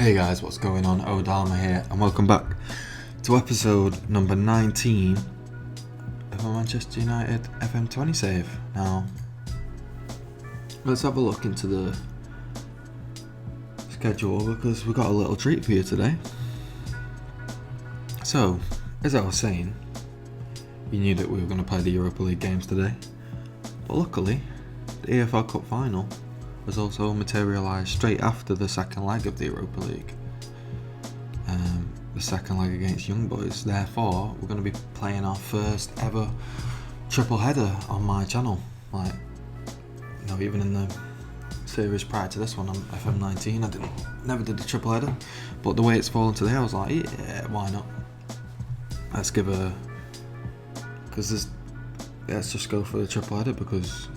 Hey guys, what's going on? Odharma here, and welcome back to episode number 19 of a Manchester United FM20 save. Now, let's have a look into the schedule because we've got a little treat for you today. So, as I was saying, we knew that we were going to play the Europa League games today, but luckily, the EFL Cup final was also materialised straight after the second leg of the Europa League. The second leg against Young Boys. Therefore, we're going to be playing our first ever triple header on my channel. Even in the series prior to this one on FM20, I never did a triple header. But the way it's fallen today, I was like, yeah, why not? Let's just go for the triple header because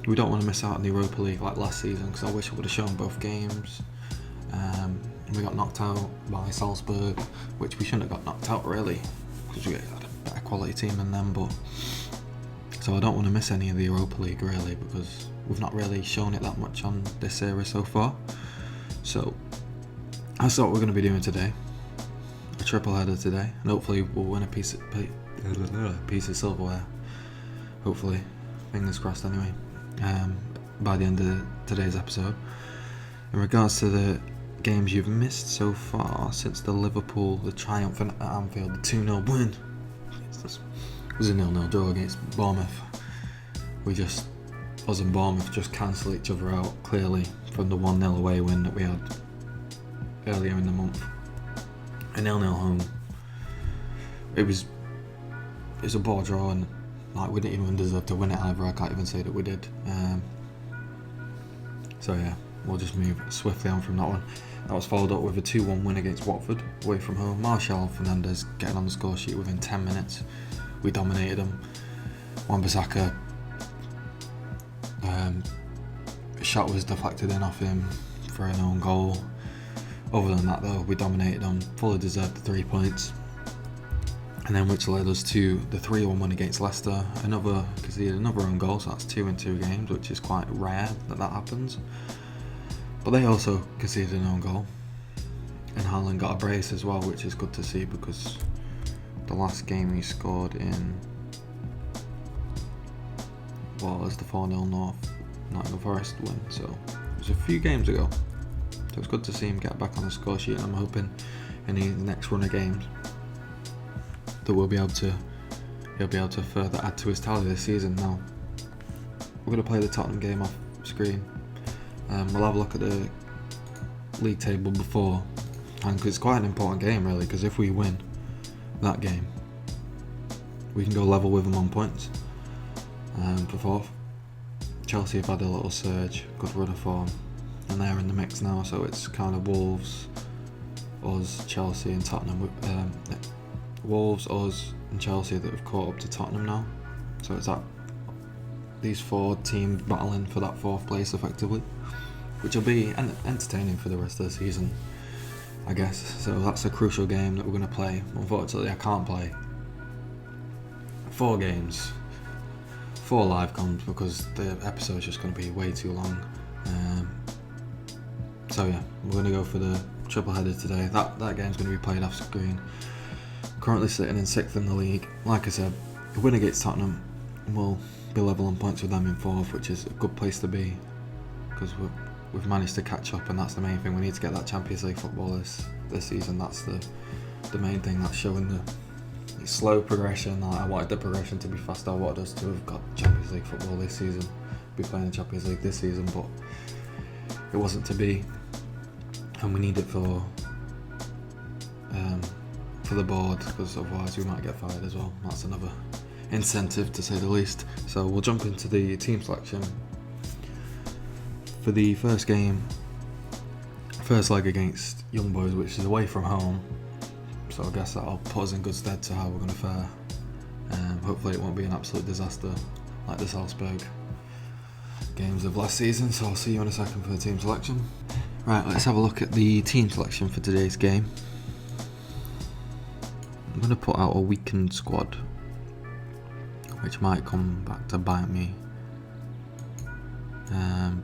we don't want to miss out on the Europa League like last season, because I wish I would have shown both games. We got knocked out by Salzburg, which we shouldn't have got knocked out really, because we had a better quality team than them. So I don't want to miss any of the Europa League really, because we've not really shown it that much on this series so far. So that's what we're going to be doing today, a triple header today, and hopefully we'll win a piece of silverware. Hopefully, fingers crossed anyway. By the end of today's episode. In regards to the games you've missed so far since the triumph at Anfield, the 2-0 win. It was a 0-0 draw against Bournemouth. Us and Bournemouth just cancel each other out clearly from the 1-0 away win that we had earlier in the month. A 0-0 home. It was a poor draw, and we didn't even deserve to win it either. I can't even say that we did. So yeah, we'll just move swiftly on from that one. That was followed up with a 2-1 win against Watford, away from home. Martial Fernandes getting on the score sheet within 10 minutes. We dominated them. Wan-Bissaka, a shot was deflected in off him for an own goal. Other than that though, we dominated them, fully deserved the 3 points. And then which led us to the 3-1 win against Leicester, conceded another own goal, so that's 2 in 2 games, which is quite rare that happens. But they also conceded an own goal, and Haaland got a brace as well, which is good to see, because the last game he scored in was the 4-0 Nottingham Forest win, so it was a few games ago. So it's good to see him get back on the score sheet, and I'm hoping in the next run of games that he'll be able to further add to his tally this season. Now, we're going to play the Tottenham game off screen. We'll have a look at the league table before, and cause it's quite an important game really, because if we win that game, we can go level with them on points for fourth. Chelsea have had a little surge, good run of form, and they're in the mix now, so it's kind of Wolves, us, Chelsea and Tottenham. Wolves, us and Chelsea that have caught up to Tottenham now. So it's these 4 teams battling for that 4th place effectively, which will be entertaining for the rest of the season, I guess. So that's a crucial game that we're going to play. Unfortunately, I can't play 4 games, 4 live comms, because the episode's just going to be way too long. So yeah, we're going to go for the triple header today. That game's going to be played off screen. Currently sitting in 6th in the league. Like I said, a win against Tottenham, we'll be level on points with them in 4th, which is a good place to be, because we've managed to catch up, and that's the main thing. We need to get that Champions League football this season. That's the main thing. That's showing the slow progression. I wanted the progression to be faster. I wanted us to have got Champions League football this season, be playing the Champions League this season, but it wasn't to be, and we need it for the board, because otherwise we might get fired as well. That's another incentive to say the least. So we'll jump into the team selection for the first leg against Young Boys, which is away from home. So I guess that'll put us in good stead to how we're going to fare. Hopefully it won't be an absolute disaster like the Salzburg games of last season. So I'll see you in a second for the team selection. Right, let's have a look at the team selection for today's game. I'm going to put out a weakened squad, which might come back to bite me.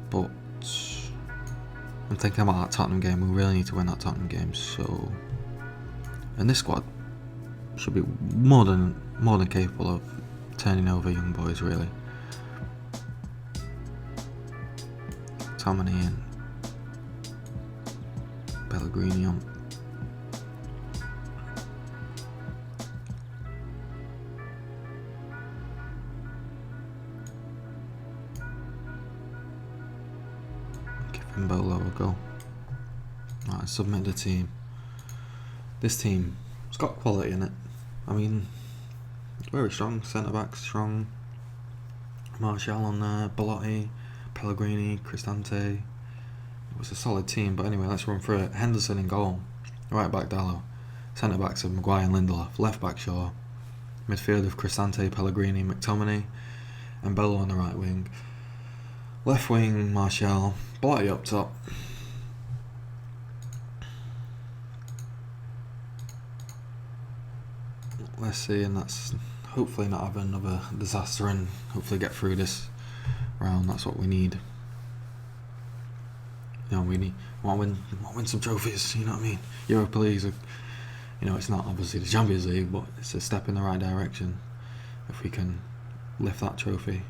But I'm thinking about that Tottenham game. We really need to win that Tottenham game. So, and this squad should be more than capable of turning over young boys, really. Tomini and Pellegrini on. Give Bolo a go. Right, submit the team. This team, it's got quality in it. I mean, very strong. Centre backs strong. Martial on there, Belotti, Pellegrini, Cristante. It was a solid team, but anyway, let's run through it. Henderson in goal. Right back Dallo. Centre backs of Maguire and Lindelof. Left back Shaw. Midfield of Cristante, Pellegrini, McTominay, and Bello on the right wing. Left wing Martial. Belotti up top. Let's see, and that's hopefully not have another disaster and hopefully get through this round. That's what we need. You know, we want to win some trophies. You know what I mean? Europa League, you know, it's not obviously the Champions League, but it's a step in the right direction if we can lift that trophy.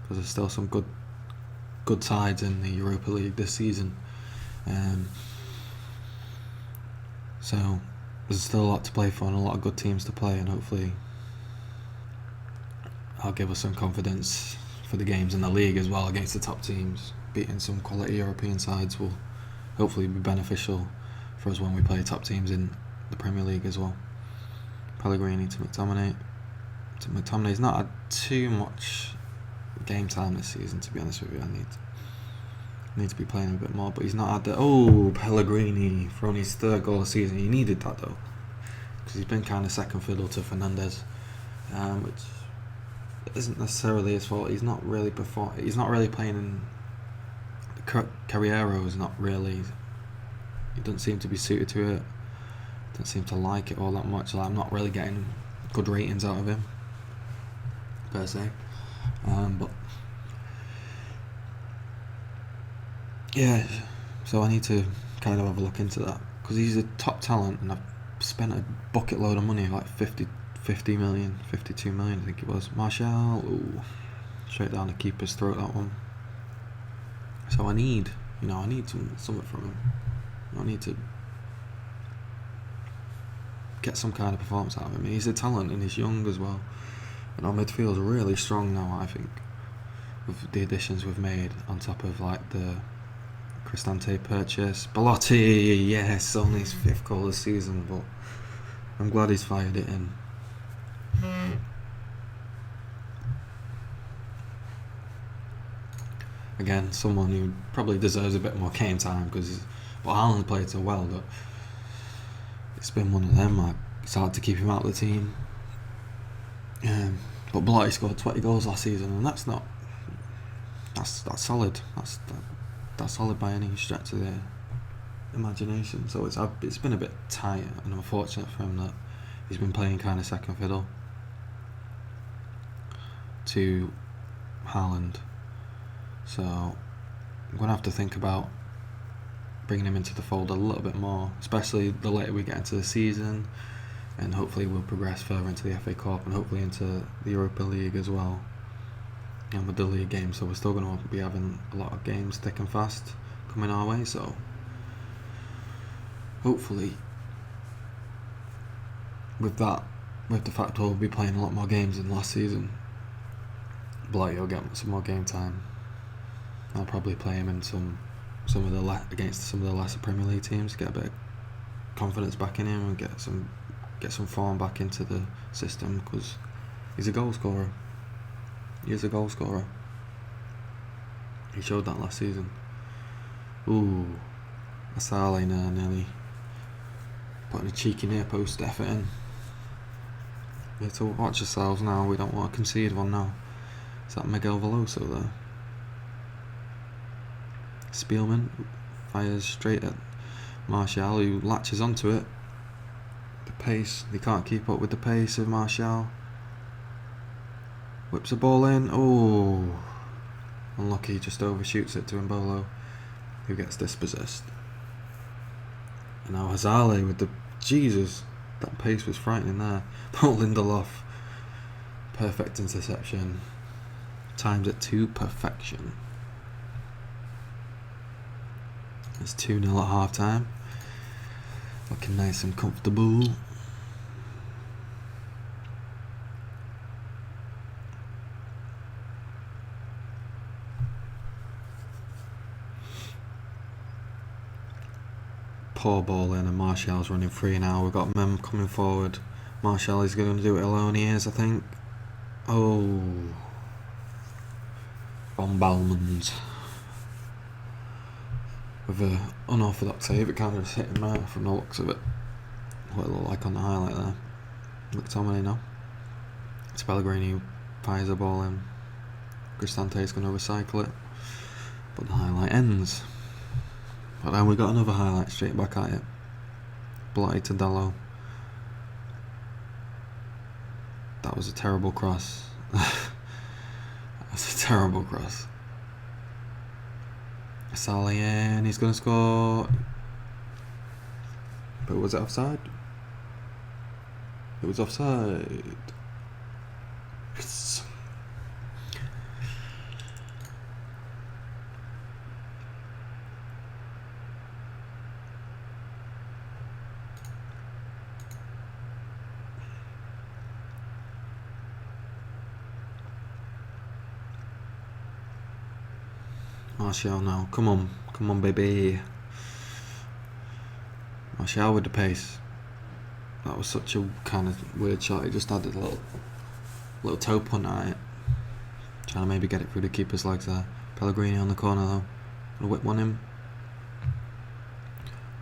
Because there's still some good sides in the Europa League this season. So there's still a lot to play for and a lot of good teams to play, and hopefully I'll give us some confidence for the games in the league as well against the top teams. Beating some quality European sides will hopefully be beneficial for us when we play top teams in the Premier League as well. Pellegrini to McTominay. McTominay's not had too much game time this season, to be honest with you. I need to be playing a bit more, but he's not had the... Oh, Pellegrini for only his third goal of the season. He needed that though, because he's been kind of second fiddle to Fernandes, which isn't necessarily his fault. He's not really playing in... Carriero is not really... He doesn't seem to be suited to it. Doesn't seem to like it all that much. Like, I'm not really getting good ratings out of him per se. But yeah, so I need to kind of have a look into that, because he's a top talent and I've spent a bucket load of money, like 50 million, 52 million I think it was. Martial, ooh, straight down the keeper's throat, that one. So I need something from him. I need to get some kind of performance out of him. He's a talent and he's young as well. And our midfield's really strong now, I think, with the additions we've made on top of like the Cristante purchase. Belotti, yes, only his 5th goal this season, but I'm glad he's fired it in. Again, someone who probably deserves a bit more game time, because Haaland played so well that it's been one of them. It's hard to keep him out of the team. But Belotti scored 20 goals last season, and that's solid. That's solid by any stretch of the imagination. So it's been a bit tight, and I'm fortunate for him that he's been playing kind of second fiddle to Haaland. So I'm going to have to think about bringing him into the fold a little bit more, especially the later we get into the season, and hopefully we'll progress further into the FA Cup and hopefully into the Europa League as well, and with the league games. So we're still going to be having a lot of games thick and fast coming our way, so hopefully with the fact we'll be playing a lot more games than last season, Belotti will get some more game time. I'll probably play him in against some of the lesser Premier League teams, get a bit of confidence back in him and get some form back into the system, because he's a goal scorer. He is a goal scorer. He showed that last season. Ooh, Asale now nearly putting a cheeky near post effort in. We have to watch ourselves now. We don't want to concede one now. Is that Miguel Veloso there? Spielman fires straight at Martial, who latches onto it. The pace, he can't keep up with the pace of Martial. Whips the ball in. Oh, Unlucky, just overshoots it to Mbolo, who gets dispossessed. And now Hazale with the... Jesus, that pace was frightening there. But Lindelof, perfect interception. Times it to perfection. It's 2-0 at half time. Looking nice and comfortable. Poor ball in, and Martial's running free now. We've got Mem coming forward. Martial is going to do it alone, he is, I think. Oh. Von Balmond. With an unorthodox save, it kind of just hit him out from the looks of it. What it looked like on the highlight there. McTominay now. It's Pellegrini who fires the ball in. Cristante is going to recycle it. But the highlight ends. But then we got another highlight straight back at it. Blotti to Dallo. That was a terrible cross. That's a terrible cross. Sally in, he's going to score. But was it offside? It was offside. Yes. Martial now, come on baby. Martial with the pace. That was such a kind of weird shot, he just added a little toe punt at it. Trying to maybe get it through the keeper's legs there. Pellegrini on the corner though. Gonna whip one in.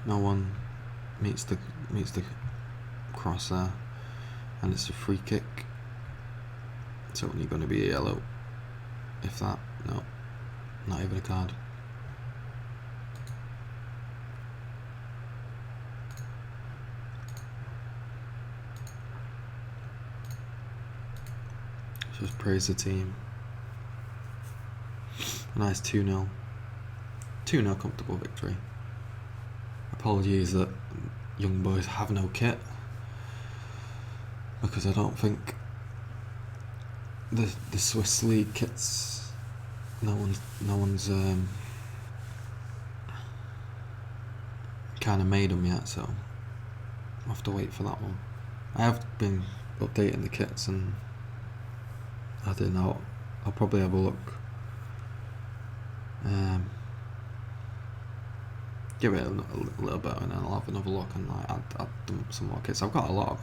No one meets the cross there. And it's a free kick. It's only gonna be a yellow. If that, no. Not even a card. Just praise the team. A nice 2-0. 2-0 comfortable victory. Apologies that young boys have no kit. Because I don't think the Swiss League kits... No one's kind of made them yet, so I'll have to wait for that one. I have been updating the kits, and I don't know. I'll probably have a look. Give it a little bit, and then I'll have another look and like add some more kits. I've got a lot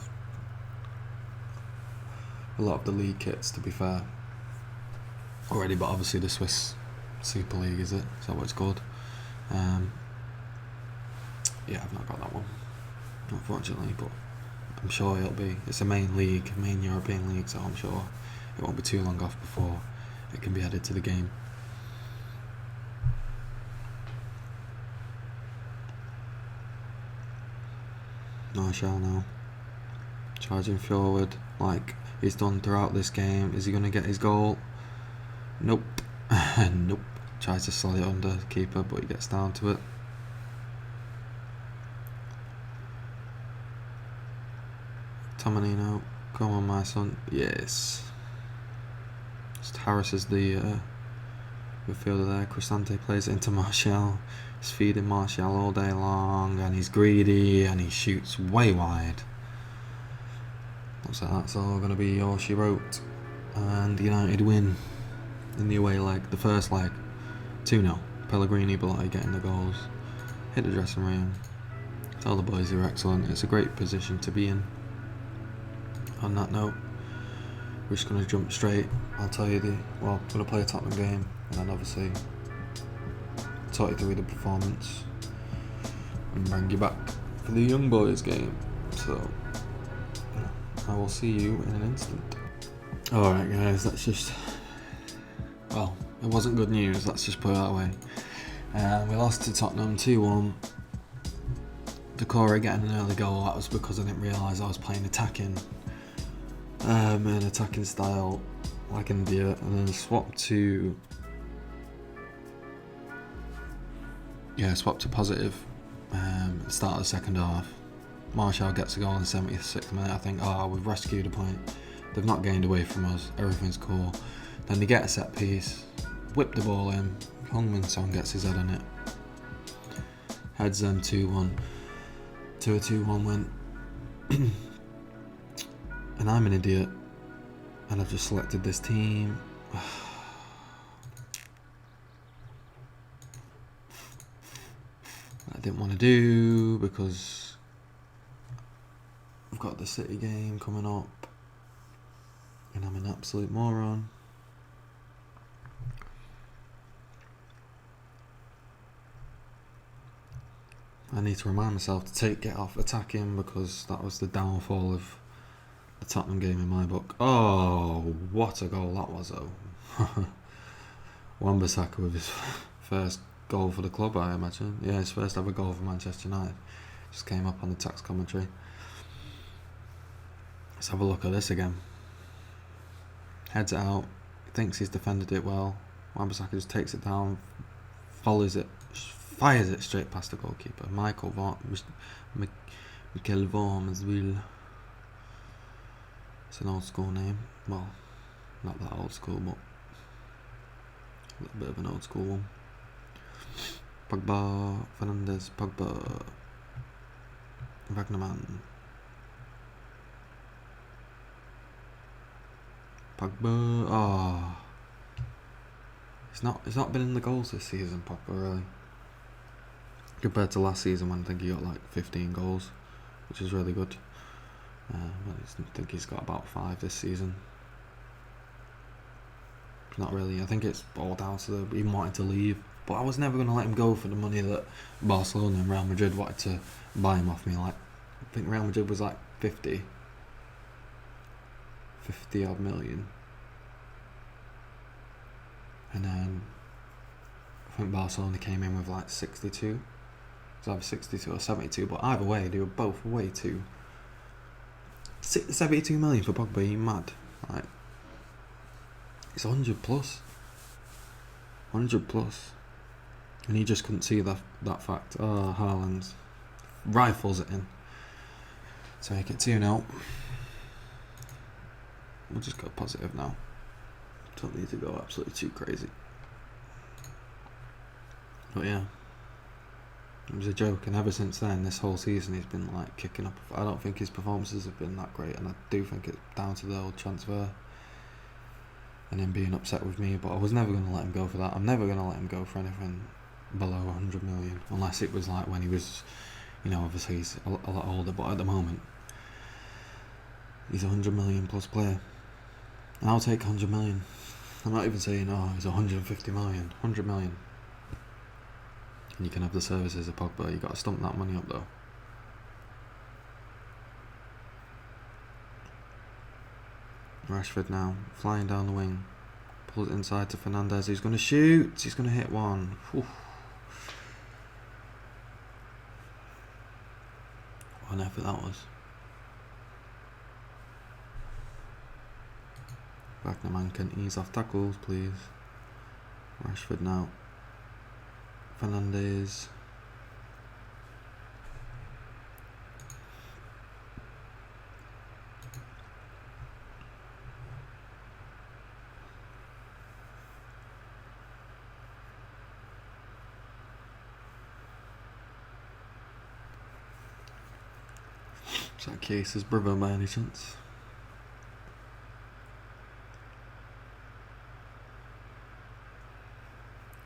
of the league kits, to be fair. Already, but obviously the Swiss Super League, is it? Is that what it's called? Yeah, I've not got that one, unfortunately, but I'm sure it'll be. It's a main league, main European league, so I'm sure it won't be too long off before it can be added to the game. Martial now, charging forward like he's done throughout this game. Is he going to get his goal? Nope. Nope. Tries to slide it under the keeper, but he gets down to it. Tomanino, come on my son. Yes. Just harasses the midfielder there. Cristante plays it into Martial. He's feeding Martial all day long, and he's greedy, and he shoots way wide. Looks like that's all going to be all she wrote. And United win. In the away leg, the first leg, 2-0. Pellegrini, Blotti getting the goals. Hit the dressing room. Tell the boys they're excellent. It's a great position to be in. On that note, we're just going to jump straight. I'll tell you we're going to play a Tottenham game, and then obviously talk you through the performance and bring you back for the young boys game. So I will see you in an instant. Alright guys, that's just... Well, it wasn't good news, let's just put it that way. We lost to Tottenham 2-1. Decore getting an early goal, that was because I didn't realise I was playing attacking. An attacking style like India, and then swapped to Yeah, swapped to positive. At the start of the second half. Marshall gets a goal in the 76th minute. I think, we've rescued a point. They've not gained away from us. Everything's cool. Then they get a set piece, whip the ball in. Hungmin Son gets his head on it. Heads them 2-1 to a 2-1 win. And I'm an idiot. And I've just selected this team. I didn't want to do because I've got the City game coming up and I'm an absolute moron. I need to remind myself to get off attacking because that was the downfall of the Tottenham game in my book. Oh, what a goal that was though. Wan-Bissaka with his first goal for the club, I imagine. Yeah, his first ever goal for Manchester United. Just came up on the text commentary. Let's have a look at this again. Heads it out. Thinks he's defended it well. Wan-Bissaka just takes it down, fires it straight past the goalkeeper. Michael Vorm as well. It's an old school name. Well, not that old school, but a little bit of an old school one. Pogba, Fernandes, Pogba, Wagnerman, Pogba. He's not been in the goals this season, Pogba, really. Compared to last season when I think he got like 15 goals, which is really good. I think he's got about 5 this season. Not really. I think it's all down to him wanting to leave. But I was never going to let him go for the money that Barcelona and Real Madrid wanted to buy him off me. Like, I think Real Madrid was like 50 odd million. And then I think Barcelona came in with like 62. It's either 62 or 72, but either way, they were both way too. 72 million for Pogba, are you mad? Like, it's 100 plus. 100 plus. And he just couldn't see that fact. Oh, Haaland rifles it in. So make it 2-0. We'll just go positive now. Don't need to go absolutely too crazy. But yeah, it was a joke, and ever since then, this whole season, he's been like kicking up. I don't think his performances have been that great, and I do think it's down to the old transfer and him being upset with me. But I was never going to let him go for that. I'm never going to let him go for anything below 100 million, unless it was like when he was, obviously he's a lot older, but at the moment he's a 100 million plus player, and I'll take 100 million. I'm not even saying he's 150 million, 100 million, and you can have the services of Pogba. You got to stump that money up though. Rashford now flying down the wing, pulls it inside to Fernandes. He's going to shoot. He's going to hit one. Whew. What an effort that was. Wagnerman can ease off tackles, please. Rashford now. Fernandes. Is that Case's brother by any chance?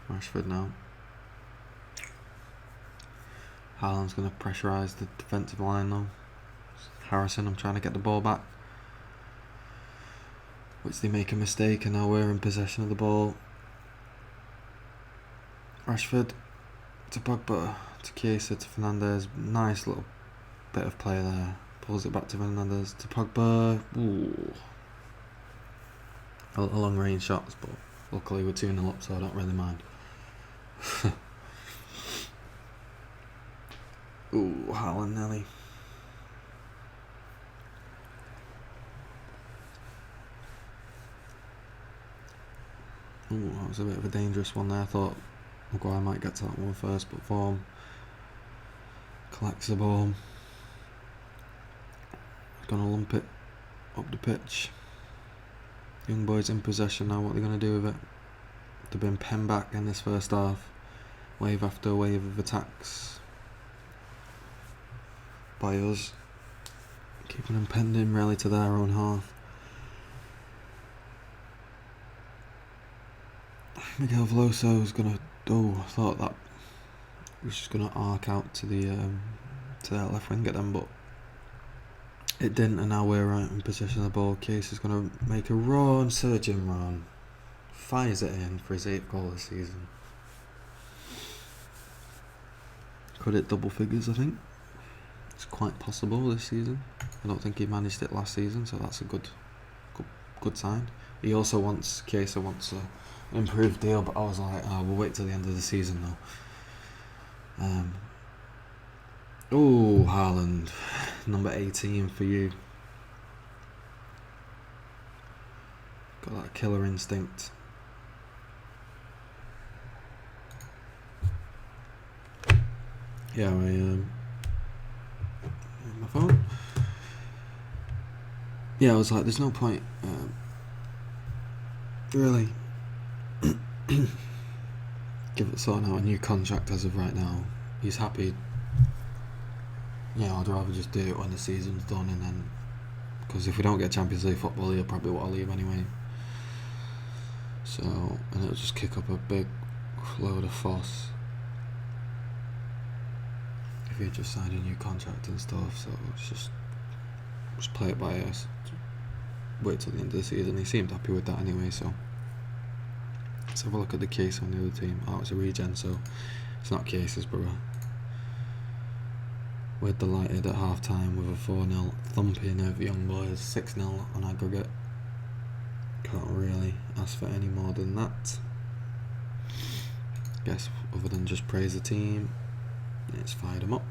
Rashford now. Haaland's going to pressurise the defensive line now. Harrison, I'm trying to get the ball back, which they make a mistake, and now we're in possession of the ball. Rashford to Pogba, to Chiesa, to Fernandes. Nice little bit of play there. Pulls it back to Fernandes, to Pogba. Ooh. A long range shots, but luckily we're 2-0 up, so I don't really mind. Ooh, Haaland Nelly. Ooh, that was a bit of a dangerous one there. I thought Maguire might get to that one first, but Form collects the ball. He's going to lump it up the pitch. Young boys in possession now. What are they going to do with it? They've been penned back in this first half. Wave after wave of attacks by us, keeping them penned in really to their own half. Miguel Veloso is going to... Oh, I thought that was just going to arc out to that left wing at them, but it didn't, and now we're right in possession of the ball. Case is going to make a run, surging run. Fires it in for his 8th goal this season. Could hit double figures, I think. It's quite possible this season. I don't think he managed it last season, so that's a good sign. He also wants an improved deal, but I was like, we'll wait till the end of the season though. Haaland, number 18 for you. Got that killer instinct. Yeah, my phone. Yeah, I was like, there's no point, really, give it sorting out a new contract as of right now. He's happy. Yeah, I'd rather just do it when the season's done, and then, because if we don't get Champions League football, he'll probably want to leave anyway. So, and it'll just kick up a big load of fuss if he just signed a new contract and stuff. So it's just play it by ear. Wait till the end of the season. He seemed happy with that anyway. So let's have a look at the case on the other team. Oh, it's a regen, so it's not Case's brother. We're delighted at half time with a 4-0 thumping of Young Boys, 6-0 on aggregate. Can't really ask for any more than that. Guess other than just praise the team, it's fired them up.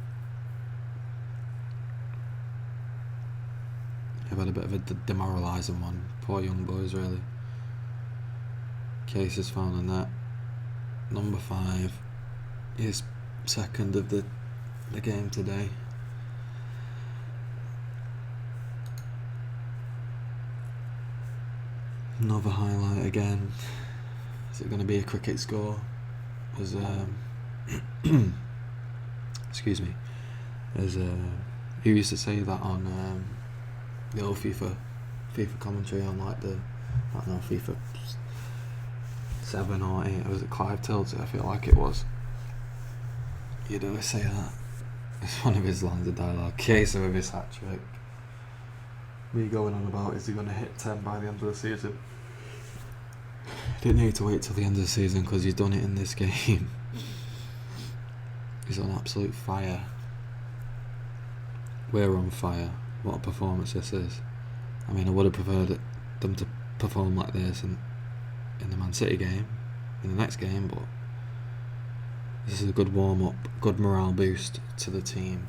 I've had a bit of a demoralising one. Poor Young Boys, really. Case is found in that. Number 5 is second of the game today. Another highlight again. Is it going to be a cricket score? As excuse me. As who used to say that on the old FIFA commentary on like I don't know, FIFA 7 or 8. Was it Clive Tilted? I feel like it was. You'd always say that. It's one of his lines of dialogue. Case of his hat trick. Me going on about, is he going to hit 10 by the end of the season? Didn't need to wait till the end of the season because he's done it in this game. He's on absolute fire. We're on fire. What a performance this is. I mean, I would have preferred them to perform like this in the Man City game, in the next game, but this is a good warm-up, good morale boost to the team.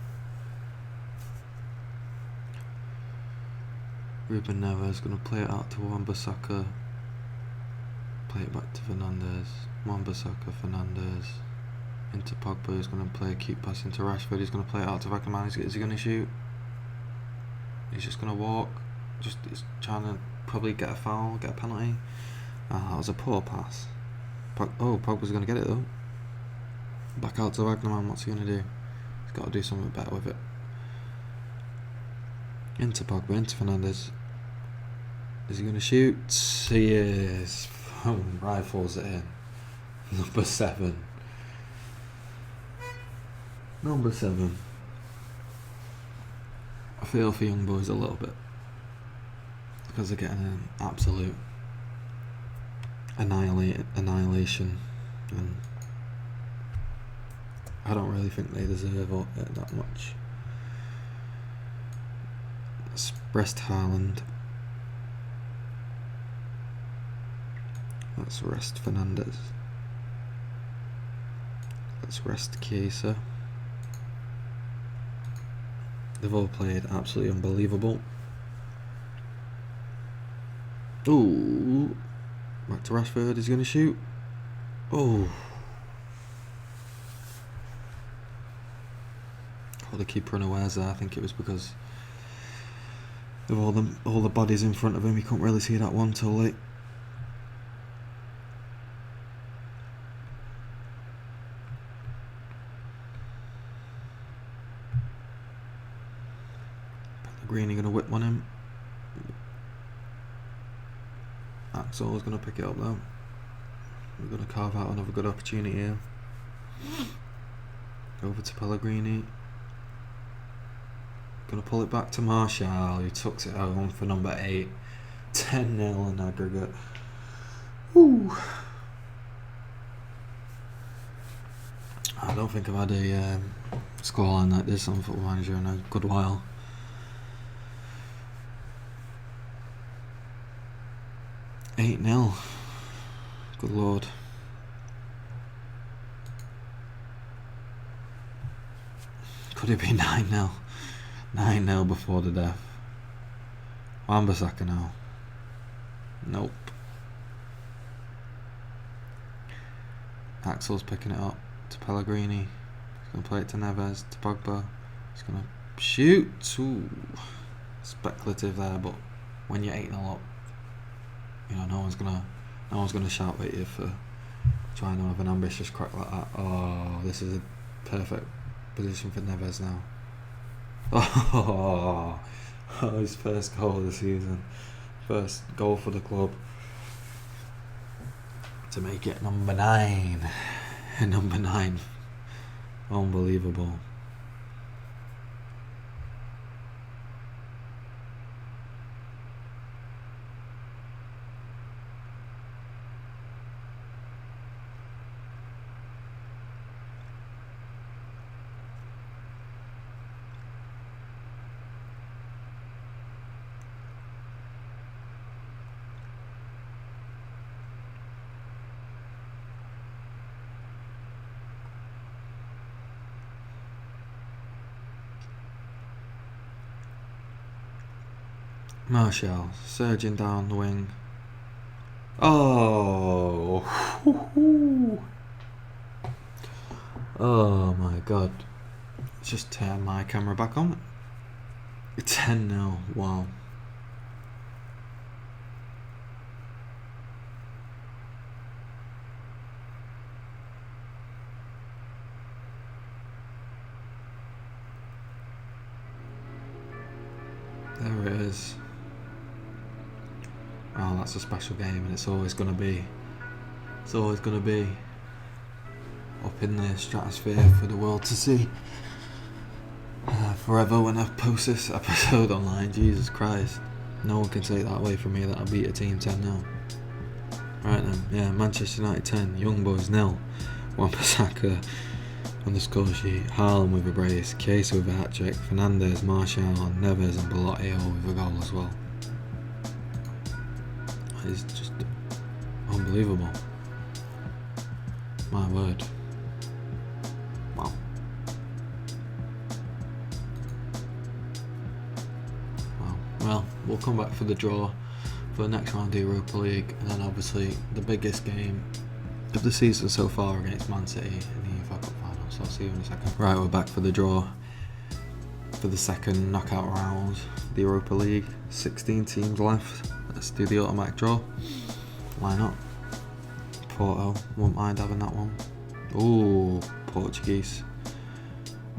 Ruben Neves going to play it out to Wan-Bissaka. Play it back to Fernandes. Wan-Bissaka, Fernandes. Into Pogba, who's going to play a cute pass into Rashford. He's going to play it out to Vakaman. Is he going to shoot? He's just going to walk. He's trying to probably get a foul, get a penalty. That was a poor pass. Pogba's going to get it though. Back out to Wagnerman. What's he going to do? He's got to do something better with it. Into Pogba, into Fernandes. Is he going to shoot? He is. Rifles it in. Number 7. Number 7. I feel for Young Boys a little bit because they're getting an absolute annihilation, and I don't really think they deserve it that much. Let's rest Haaland. Let's rest Fernandes. Let's rest Chiesa. They've all played absolutely unbelievable. Ooh. Back to Rashford. Is he going to shoot? Oh. put the keeper unawares there. I think it was because of all the bodies in front of him. He couldn't really see that one till late. Pellegrini gonna whip one in. Axel's gonna pick it up though. We're gonna carve out another good opportunity here. Over to Pellegrini. Gonna pull it back to Martial, who tucks it home for number 8. 10-0 in aggregate. Ooh. I don't think I've had a scoreline like this on Football Manager in a good while. $8-0. Good lord. Could it be 9-0? 9-0 before the death. Wan-Bissaka now. Nope. Axel's picking it up to Pellegrini. He's going to play it to Neves, to Pogba. He's going to shoot. Ooh. Speculative there, but when you're 8-0 up, you know, no one's gonna shout at you for trying to have an ambitious crack like that. Oh, this is a perfect position for Neves now. Oh, his first goal of the season. First goal for the club. To make it number 9. Number 9. Unbelievable. Martial surging down the wing. Oh, oh my god! Just turn my camera back on. 10-0. Wow. There it is. Oh, that's a special game, and it's always going to be. It's always going to be up in the stratosphere for the world to see. Forever when I post this episode online. Jesus Christ. No one can take that away from me that I beat a team 10-0. Right then, yeah, Manchester United 10, Young Boys 0. Wan-Bissaka on the score sheet, Haaland with a brace, Chiesa with a hat-trick, Fernandes, Martial, Neves and Belotti all with a goal as well. It's just unbelievable. My word. Wow. Wow. Well, we'll come back for the draw for the next round of the Europa League, and then obviously the biggest game of the season so far against Man City in the UEFA Cup final. So I'll see you in a second. Right, we're back for the draw for the second knockout round, the Europa League. 16 teams left. Let's do the automatic draw. Why not? Porto, won't mind having that one. Ooh, Portuguese.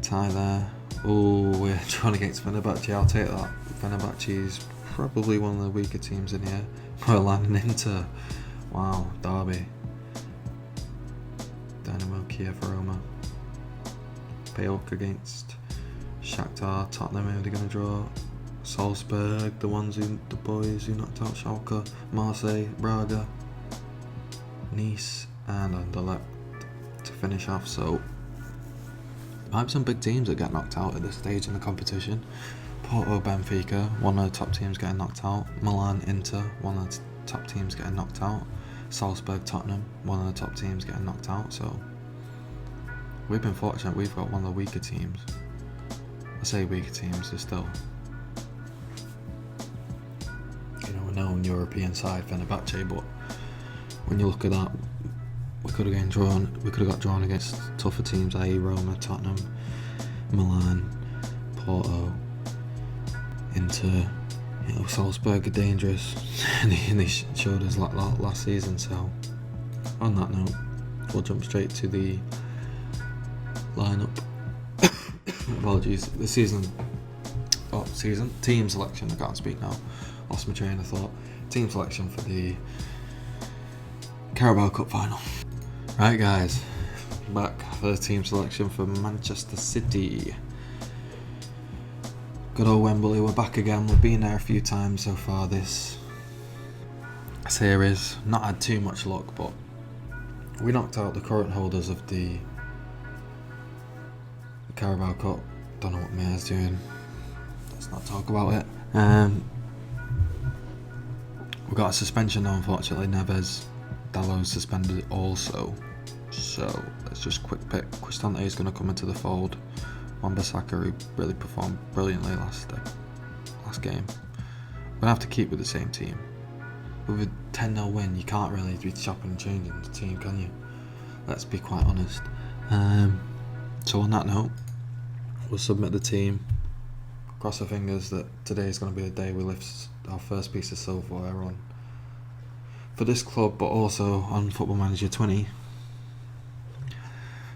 Tie there. Ooh, we're trying against Fenerbahce. I'll take that. Fenerbahce's probably one of the weaker teams in here. We're landing into, wow, Derby. Dynamo Kiev, Roma. PAOK against Shakhtar. Tottenham, who are they going to draw? Salzburg, the boys who knocked out Schalke, Marseille, Braga, Nice, and Anderlecht to finish off. So, might be some big teams that get knocked out at this stage in the competition. Porto, Benfica, one of the top teams getting knocked out. Milan, Inter, one of the top teams getting knocked out. Salzburg, Tottenham, one of the top teams getting knocked out. So, we've been fortunate. We've got one of the weaker teams. I say weaker teams, they're still, known European side, Fenerbahce, but when you look at that, we could have got drawn against tougher teams, i.e. Roma, Tottenham, Milan, Porto into, you know, Salzburg are dangerous, and they showed us like last season. So on that note, we'll jump straight to the lineup. Apologies. The team selection. I can't speak now. Lost my train of thought. Team selection for the Carabao Cup final. Right, guys, back for the team selection for Manchester City. Good old Wembley, we're back again. We've been there a few times so far this series. Not had too much luck, but we knocked out the current holders of the Carabao Cup. Don't know what Mayor's doing. Let's not talk about it. We got a suspension though, unfortunately. Neves, Dalot's suspended also. So let's just quick pick. Cristante is going to come into the fold. Wan-Bissaka, who really performed brilliantly last game. We're going to have to keep with the same team. With a 10-0 win, you can't really be chopping and changing the team, can you? Let's be quite honest. So on that note, we'll submit the team. Cross our fingers that today is going to be the day we lift our first piece of silverware on for this club, but also on Football Manager 20.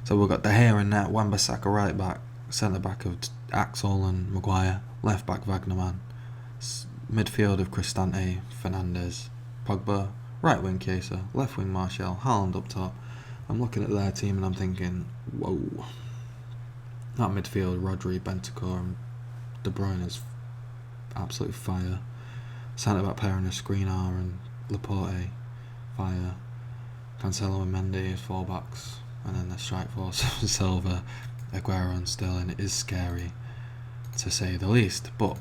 So we've got De Gea in net, Wan-Bissaka right back, centre back of Axel and Maguire, left back Wagnerman, midfield of Cristante, Fernandes, Pogba, right wing Chiesa, left wing Martial, Haaland up top. I'm looking at their team and I'm thinking, whoa. That midfield, Rodri, Bentancur and De Bruyne is absolute fire. Centre back pairing of Skriniar and Laporte, fire. Cancelo and Mendy as full backs, and then the strike force of Silva, Aguero and Sterling. It is scary, to say the least, but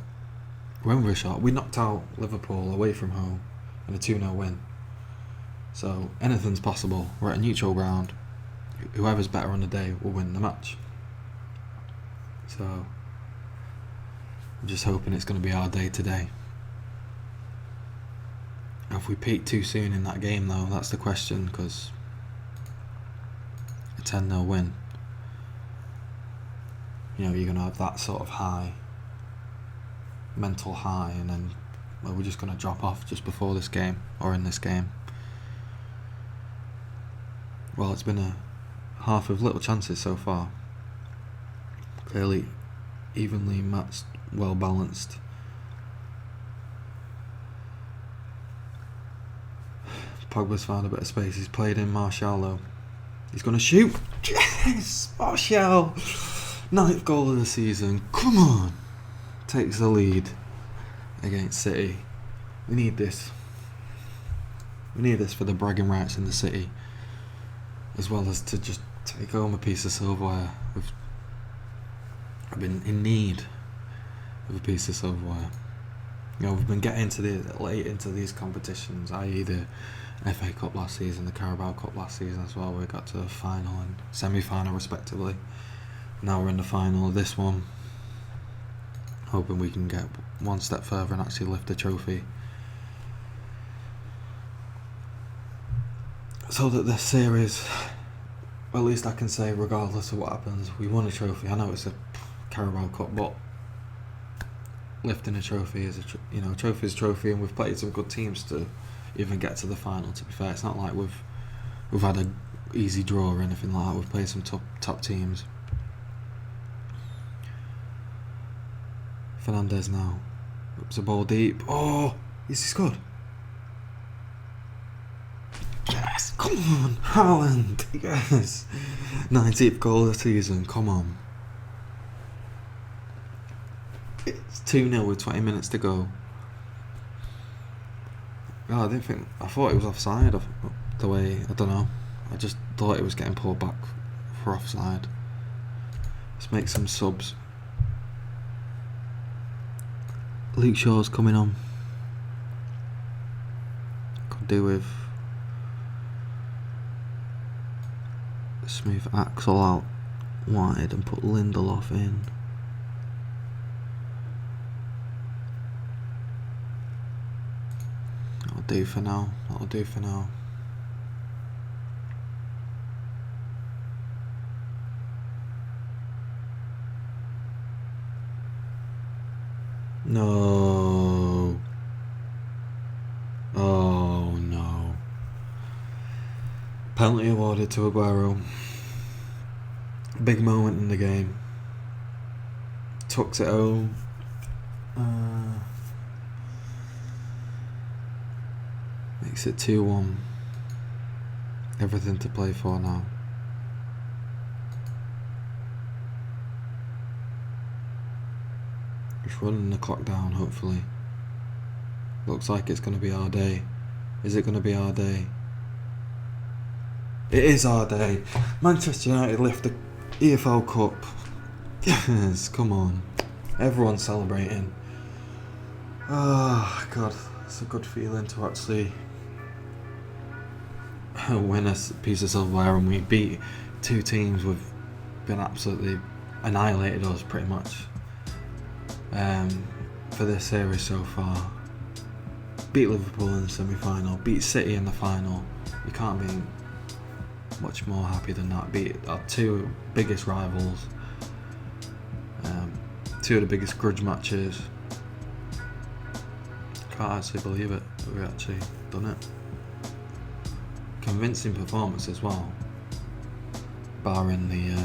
we're in for a shot. We knocked out Liverpool away from home in a 2-0 win, so anything's possible. We're at a neutral ground. Whoever's better on the day will win the match. So I'm just hoping it's going to be our day today. If we peak too soon in that game though, that's the question, because a 10-0 win, you know, you're going to have that sort of high, mental high, and then we're just going to drop off just before this game, or in this game. Well, it's been a half of little chances so far. Clearly evenly matched, well balanced. Pogba's found a bit of space. He's played in Martial though. He's going to shoot. Yes! Martial! 9th goal of the season. Come on! Takes the lead against City. We need this. We need this for the bragging rights in the city, as well as to just take home a piece of silverware. I've been in need of a piece of silverware. You know, we've been getting late into these competitions, i.e. the FA Cup last season, the Carabao Cup last season as well. We got to the final and semi-final respectively. Now we're in the final of this one. Hoping we can get one step further and actually lift the trophy, so that this series, at least I can say, regardless of what happens, we won a trophy. I know it's a Carabao Cup, but lifting a trophy is trophy is a trophy, and we've played some good teams to even get to the final. To be fair, it's not like we've had an easy draw or anything like that. We've played some top teams. Fernandes now whips a ball deep. Oh, is he scored? Yes, come on, Haaland. Yes, 19th goal of the season. Come on. It's 2-0 with 20 minutes to go. Oh, I thought it was offside of the way, I don't know. I just thought it was getting pulled back for offside. Let's make some subs. Luke Shaw's coming on. Could do with smooth Axel out wide and put Lindelof in. That'll do for now. No. Oh no. Penalty awarded to Aguero. Big moment in the game. Tucks it home. Makes it 2-1. Everything to play for now. Just running the clock down, hopefully. Looks like it's going to be our day. Is it going to be our day? It is our day. Manchester United lift the EFL Cup. Yes, come on. Everyone's celebrating. Oh, God. It's a good feeling to actually win a piece of silverware, and we beat two teams who've been absolutely annihilated us pretty much for this series so far. Beat Liverpool in the semi-final, beat City in the final. You can't be much more happy than that. Beat our two biggest rivals, two of the biggest grudge matches. Can't actually believe it, but we actually done it. Convincing performance as well, barring the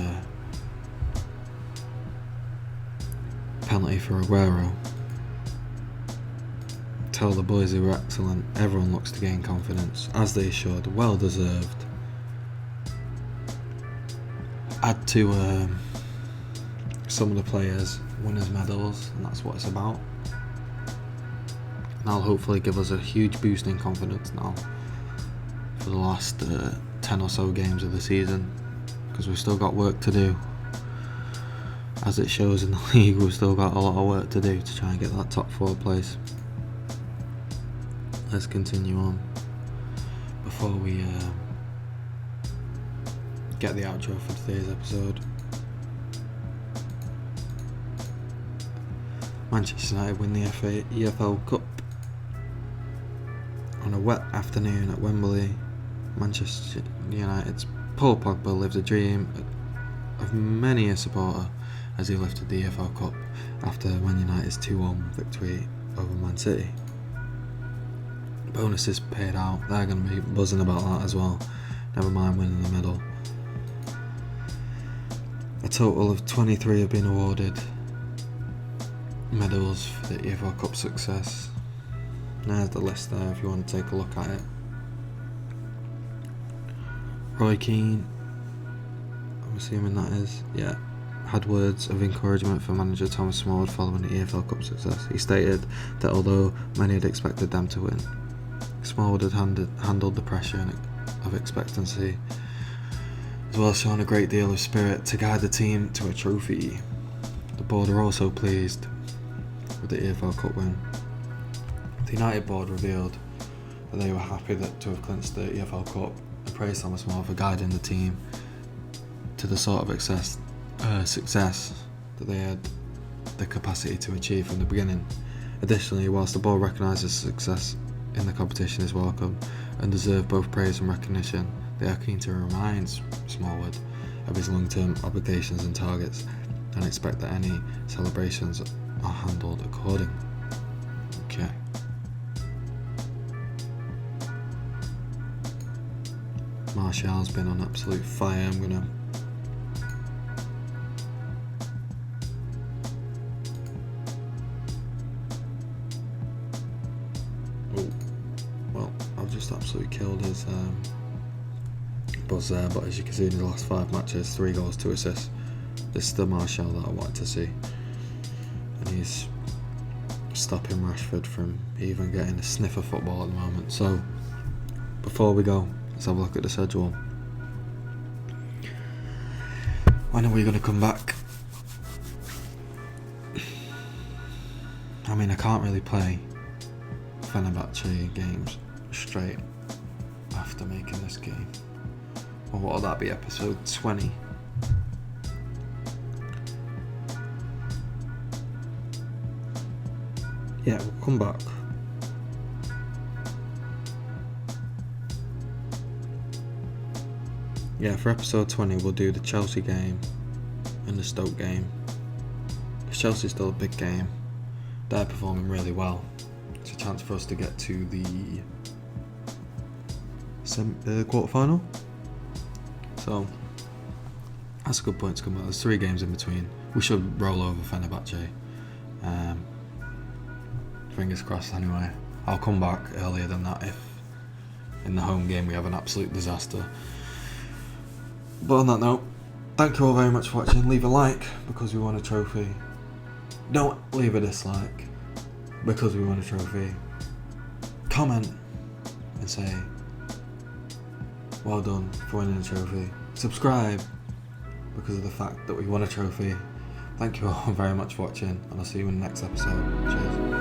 penalty for Aguero. Tell the boys they were excellent. Everyone looks to gain confidence, as they should. Well deserved. Add to some of the players winners' medals, and that's what it's about. And that'll hopefully give us a huge boost in confidence now for the last 10 or so games of the season, because we've still got work to do. As it shows in the league, we've still got a lot of work to do to try and get that top 4 place. Let's continue on before we get the outro for today's episode. Manchester United win the EFL Cup on a wet afternoon at Wembley. Manchester United's Paul Pogba lived a dream of many a supporter as he lifted the EFL Cup after Man United's 2-1 victory over Man City. Bonuses paid out, they're going to be buzzing about that as well, never mind winning the medal. A total of 23 have been awarded medals for the EFL Cup success. There's the list there if you want to take a look at it. Roy Keane, I'm assuming that is, yeah, had words of encouragement for manager Thomas Smallwood following the EFL Cup success. He stated that although many had expected them to win, Smallwood had handled the pressure of expectancy, as well as shown a great deal of spirit to guide the team to a trophy. The board are also pleased with the EFL Cup win. The United board revealed that they were happy to have clinched the EFL Cup and praised Thomas More for guiding the team to the sort of success that they had the capacity to achieve from the beginning. Additionally, whilst the board recognises success in the competition is welcome and deserve both praise and recognition, they are keen to remind Smallwood of his long-term obligations and targets and expect that any celebrations are handled accordingly. Okay. Martial's been on absolute fire. I'm gonna I've just absolutely killed his buzz there, but as you can see in the last 5 matches, 3 goals, 2 assists. This is the Martial that I wanted to see, and he's stopping Rashford from even getting a sniff of football at the moment. So before we go, let's have a look at the schedule. When are we going to come back? I mean, I can't really play Fenerbahce games straight after making this game. Or what'll that be, episode 20? Yeah, we'll come back. Yeah, for episode 20 we'll do the Chelsea game and the Stoke game. Chelsea's still a big game, they're performing really well. It's a chance for us to get to the quarter-final. So that's a good point to come out. There's 3 games in between. We should roll over Fenerbahce. Fingers crossed anyway. I'll come back earlier than that if in the home game we have an absolute disaster. But on that note, thank you all very much for watching. Leave a like because we won a trophy. Don't leave a dislike because we won a trophy. Comment and say well done for winning a trophy. Subscribe because of the fact that we won a trophy. Thank you all very much for watching, and I'll see you in the next episode. Cheers.